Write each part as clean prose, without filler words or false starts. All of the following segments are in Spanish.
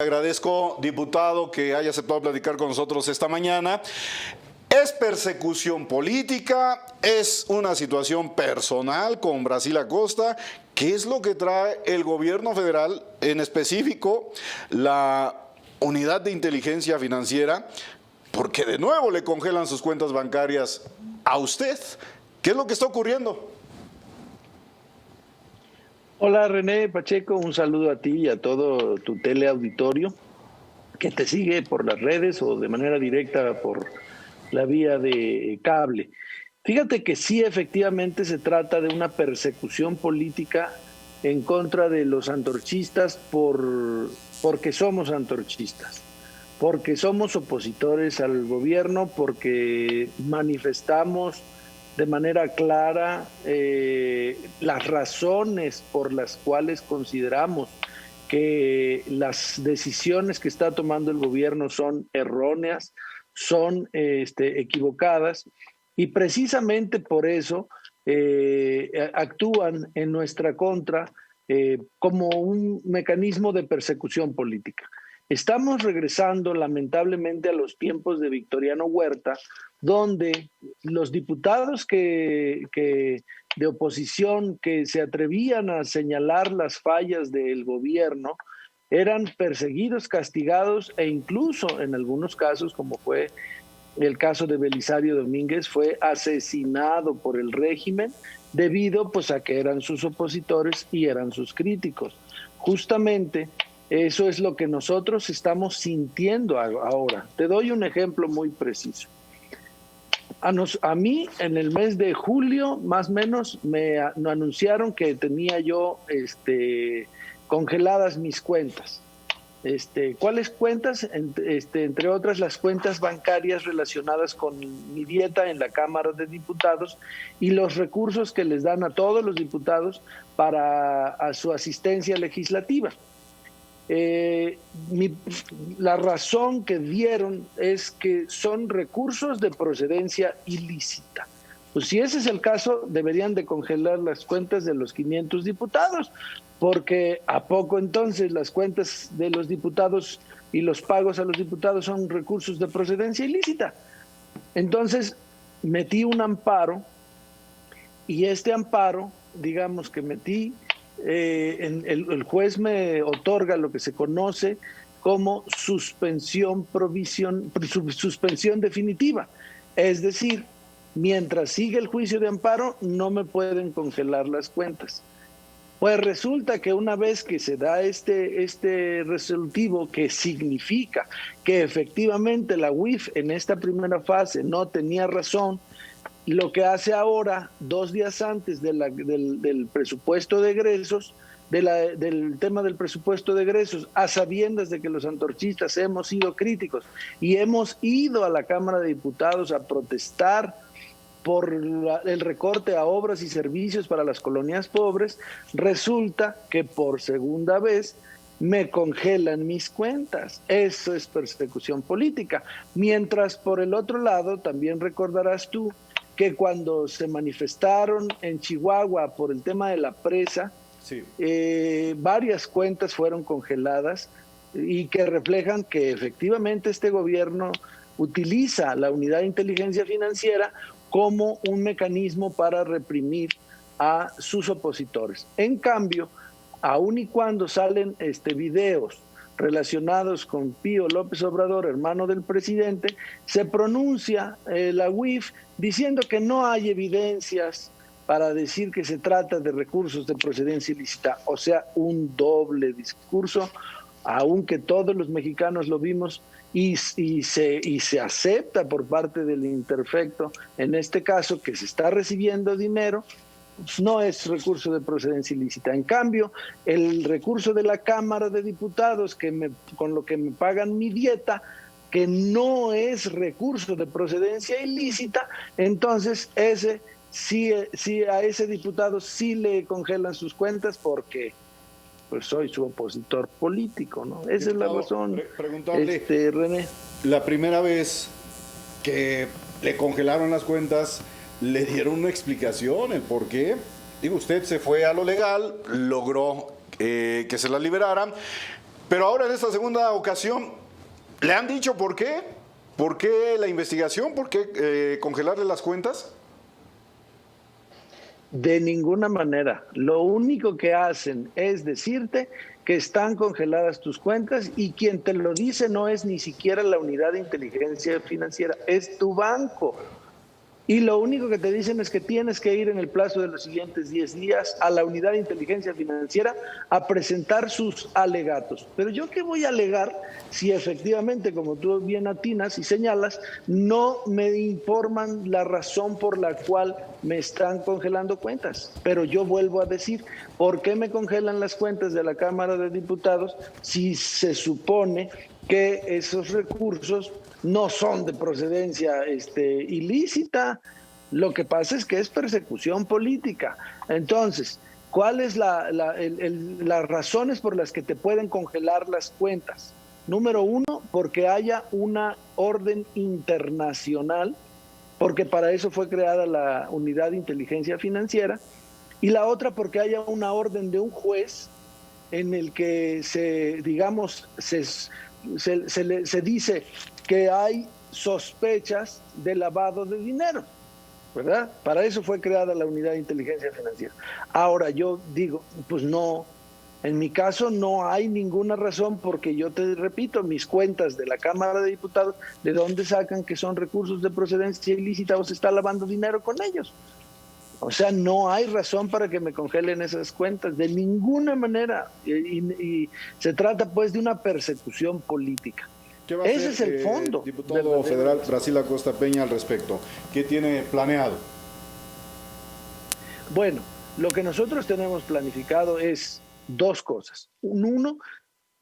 Agradezco, diputado, que haya aceptado platicar con nosotros esta mañana. ¿Es persecución política? ¿Es una situación personal con Brasil Acosta? ¿Qué es lo que trae el gobierno federal, en específico la Unidad de Inteligencia Financiera? Porque de nuevo le congelan sus cuentas bancarias a usted. ¿Qué es lo que está ocurriendo? Hola René Pacheco, un saludo a ti y a todo tu teleauditorio que te sigue por las redes o de manera directa por la vía de cable. Fíjate que sí, efectivamente se trata de una persecución política en contra de los antorchistas porque somos antorchistas, porque somos opositores al gobierno, porque manifestamos de manera clara las razones por las cuales consideramos que las decisiones que está tomando el gobierno son erróneas, son equivocadas, y precisamente por eso actúan en nuestra contra como un mecanismo de persecución política. Estamos regresando lamentablemente a los tiempos de Victoriano Huerta, donde los diputados de oposición que se atrevían a señalar las fallas del gobierno eran perseguidos, castigados e incluso en algunos casos, como fue el caso de Belisario Domínguez, fue asesinado por el régimen debido pues a que eran sus opositores y eran sus críticos. Justamente eso es lo que nosotros estamos sintiendo ahora. Te doy un ejemplo muy preciso. A mí en el mes de julio, más o menos, me anunciaron que tenía yo congeladas mis cuentas. ¿Cuáles cuentas? Entre otras, las cuentas bancarias relacionadas con mi dieta en la Cámara de Diputados y los recursos que les dan a todos los diputados para su asistencia legislativa. La razón que dieron es que son recursos de procedencia ilícita. Pues si ese es el caso, deberían de congelar las cuentas de los 500 diputados, porque ¿a poco entonces las cuentas de los diputados y los pagos a los diputados son recursos de procedencia ilícita? Entonces metí un amparo y este amparo, digamos que metí, el juez me otorga lo que se conoce como suspensión definitiva. Es decir, mientras sigue el juicio de amparo, no me pueden congelar las cuentas. Pues resulta que una vez que se da este resolutivo, que significa que efectivamente la UIF en esta primera fase no tenía razón, lo que hace ahora, 2 días antes del presupuesto de egresos, del tema del presupuesto de egresos, a sabiendas de que los antorchistas hemos sido críticos y hemos ido a la Cámara de Diputados a protestar por el recorte a obras y servicios para las colonias pobres, resulta que por segunda vez me congelan mis cuentas. Eso es persecución política. Mientras por el otro lado, también recordarás tú, que cuando se manifestaron en Chihuahua por el tema de la presa, sí, varias cuentas fueron congeladas y que reflejan que efectivamente este gobierno utiliza la Unidad de Inteligencia Financiera como un mecanismo para reprimir a sus opositores. En cambio, aun y cuando salen videos relacionados con Pío López Obrador, hermano del presidente, se pronuncia la UIF diciendo que no hay evidencias para decir que se trata de recursos de procedencia ilícita, o sea, un doble discurso, aunque todos los mexicanos lo vimos y se acepta por parte del interfecto, en este caso, que se está recibiendo dinero, no es recurso de procedencia ilícita. En cambio, el recurso de la Cámara de Diputados, con lo que me pagan mi dieta, que no es recurso de procedencia ilícita, entonces sí a ese diputado sí le congelan sus cuentas porque pues soy su opositor político, ¿no? Esa es la razón. Preguntarle, René. La primera vez que le congelaron las cuentas, ¿le dieron una explicación el por qué? Digo, usted se fue a lo legal, logró que se las liberaran, Pero ahora en esta segunda ocasión, ¿le han dicho por qué? ¿Por qué la investigación? ¿Por qué congelarle las cuentas? De ninguna manera. Lo único que hacen es decirte que están congeladas tus cuentas y quien te lo dice no es ni siquiera la unidad de inteligencia financiera, es tu banco. Y lo único que te dicen es que tienes que ir en el plazo de los siguientes 10 días a la unidad de inteligencia financiera a presentar sus alegatos. Pero yo qué voy a alegar si efectivamente, como tú bien atinas y señalas, no me informan la razón por la cual me están congelando cuentas. Pero yo vuelvo a decir, ¿por qué me congelan las cuentas de la Cámara de Diputados si se supone que esos recursos no son de procedencia ilícita? Lo que pasa es que es persecución política. Entonces, ¿cuáles las razones por las que te pueden congelar las cuentas? Número uno, porque haya una orden internacional, porque para eso fue creada la Unidad de Inteligencia Financiera, y la otra porque haya una orden de un juez en el que se dice que hay sospechas de lavado de dinero, ¿verdad? Para eso fue creada la Unidad de Inteligencia Financiera. Ahora yo digo, pues no, en mi caso no hay ninguna razón porque yo te repito, mis cuentas de la Cámara de Diputados, ¿de dónde sacan que son recursos de procedencia ilícita o se está lavando dinero con ellos? O sea, no hay razón para que me congelen esas cuentas, de ninguna manera. Y se trata pues de una persecución política. ¿Qué va a Ese hacer, es el fondo. diputado federal Brasil Acosta Peña, al respecto? ¿Qué tiene planeado? Bueno, lo que nosotros tenemos planificado es dos cosas. Uno,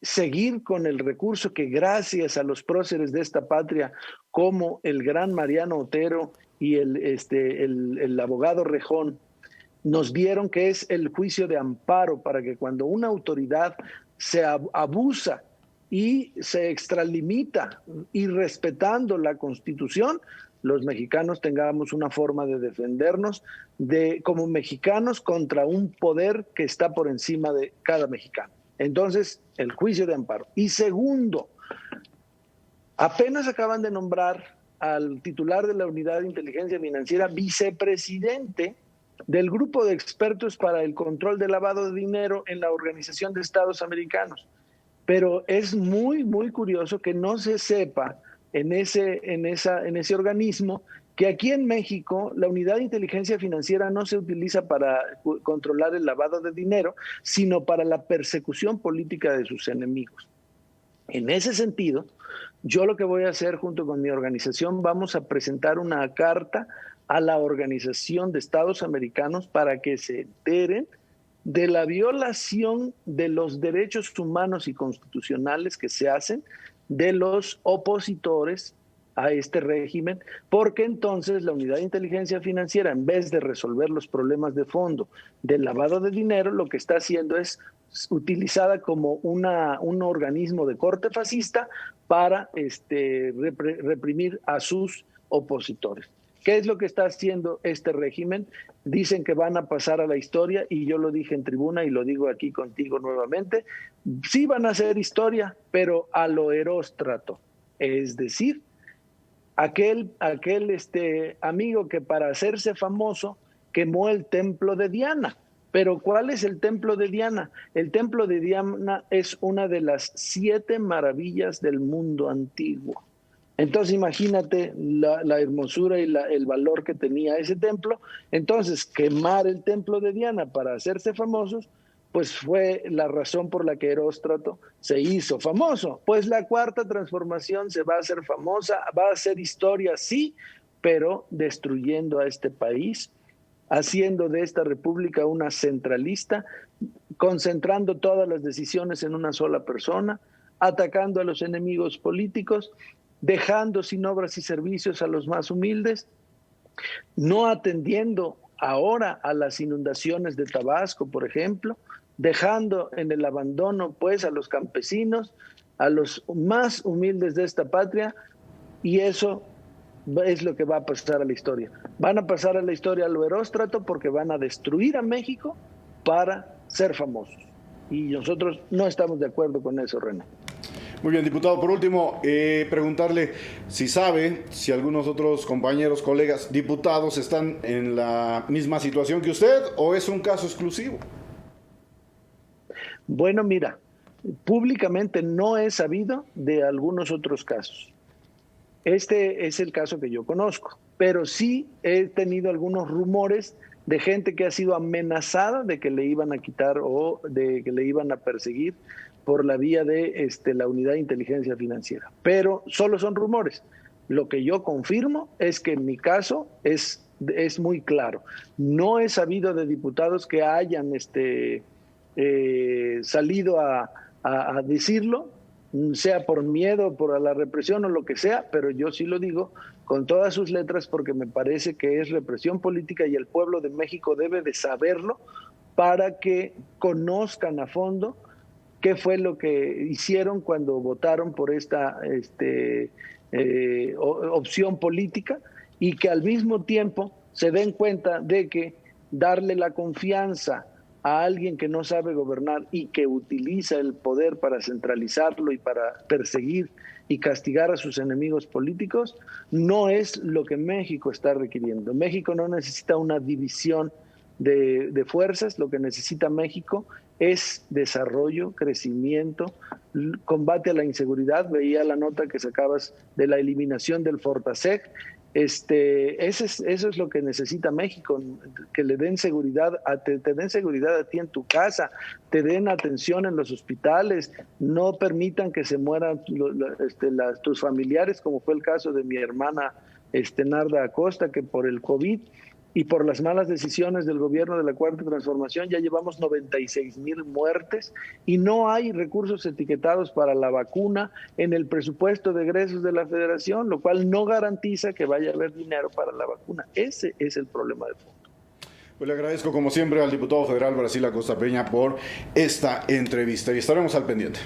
seguir con el recurso que gracias a los próceres de esta patria, como el gran Mariano Otero y el abogado Rejón, nos dieron, que es el juicio de amparo, para que cuando una autoridad se abusa y se extralimita y respetando la Constitución, los mexicanos tengamos una forma de defendernos como mexicanos contra un poder que está por encima de cada mexicano. Entonces, el juicio de amparo. Y segundo, apenas acaban de nombrar al titular de la Unidad de Inteligencia Financiera vicepresidente del grupo de expertos para el control del lavado de dinero en la Organización de Estados Americanos. Pero es muy, muy curioso que no se sepa en ese organismo que aquí en México la Unidad de Inteligencia Financiera no se utiliza para controlar el lavado de dinero, sino para la persecución política de sus enemigos. En ese sentido, yo lo que voy a hacer junto con mi organización, vamos a presentar una carta a la Organización de Estados Americanos para que se enteren de la violación de los derechos humanos y constitucionales que se hacen de los opositores a este régimen, porque entonces la Unidad de Inteligencia Financiera, en vez de resolver los problemas de fondo del lavado de dinero, lo que está haciendo es utilizada como un organismo de corte fascista para reprimir a sus opositores. ¿Qué es lo que está haciendo este régimen? Dicen que van a pasar a la historia, y yo lo dije en tribuna y lo digo aquí contigo nuevamente, sí van a hacer historia, pero a lo Heróstrato. Es decir, aquel amigo que para hacerse famoso quemó el templo de Diana. Pero ¿cuál es el templo de Diana? El templo de Diana es una de las 7 maravillas del mundo antiguo. Entonces imagínate la hermosura y el valor que tenía ese templo. Entonces quemar el templo de Diana para hacerse famosos, pues fue la razón por la que Heróstrato se hizo famoso. Pues la Cuarta Transformación se va a hacer famosa, va a hacer historia, sí, pero destruyendo a este país, haciendo de esta república una centralista, concentrando todas las decisiones en una sola persona, atacando a los enemigos políticos, dejando sin obras y servicios a los más humildes, no atendiendo ahora a las inundaciones de Tabasco, por ejemplo, dejando en el abandono pues a los campesinos, a los más humildes de esta patria, y eso es lo que va a pasar a la historia. Van a pasar a la historia a lo Heróstrato porque van a destruir a México para ser famosos. y nosotros no estamos de acuerdo con eso, René. Muy bien, diputado. Por último, preguntarle si sabe si algunos otros compañeros, colegas, diputados están en la misma situación que usted o es un caso exclusivo. Bueno, mira, públicamente no he sabido de algunos otros casos. Este es el caso que yo conozco, pero sí he tenido algunos rumores de gente que ha sido amenazada de que le iban a quitar o de que le iban a perseguir por la vía de la Unidad de Inteligencia Financiera. Pero solo son rumores. Lo que yo confirmo es que en mi caso es muy claro. No he sabido de diputados que hayan salido a decirlo, sea por miedo, por la represión o lo que sea, pero yo sí lo digo con todas sus letras porque me parece que es represión política y el pueblo de México debe de saberlo para que conozcan a fondo qué fue lo que hicieron cuando votaron por esta opción política y que al mismo tiempo se den cuenta de que darle la confianza a alguien que no sabe gobernar y que utiliza el poder para centralizarlo y para perseguir y castigar a sus enemigos políticos, no es lo que México está requiriendo. México no necesita una división de fuerzas, lo que necesita México es desarrollo, crecimiento, combate a la inseguridad. Veía la nota que sacabas de la eliminación del Fortaseg. Eso es lo que necesita México, que le den seguridad, te den seguridad a ti en tu casa, te den atención en los hospitales, no permitan que se mueran tus familiares, como fue el caso de mi hermana Narda Acosta, que por el COVID y por las malas decisiones del gobierno de la Cuarta Transformación ya llevamos 96,000 muertes y no hay recursos etiquetados para la vacuna en el presupuesto de egresos de la Federación, lo cual no garantiza que vaya a haber dinero para la vacuna. Ese es el problema de fondo. Pues le agradezco como siempre al diputado federal Brasil Acosta Peña por esta entrevista y estaremos al pendiente.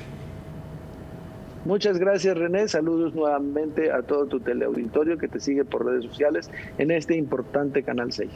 Muchas gracias, René. Saludos nuevamente a todo tu teleauditorio que te sigue por redes sociales en este importante Canal 6.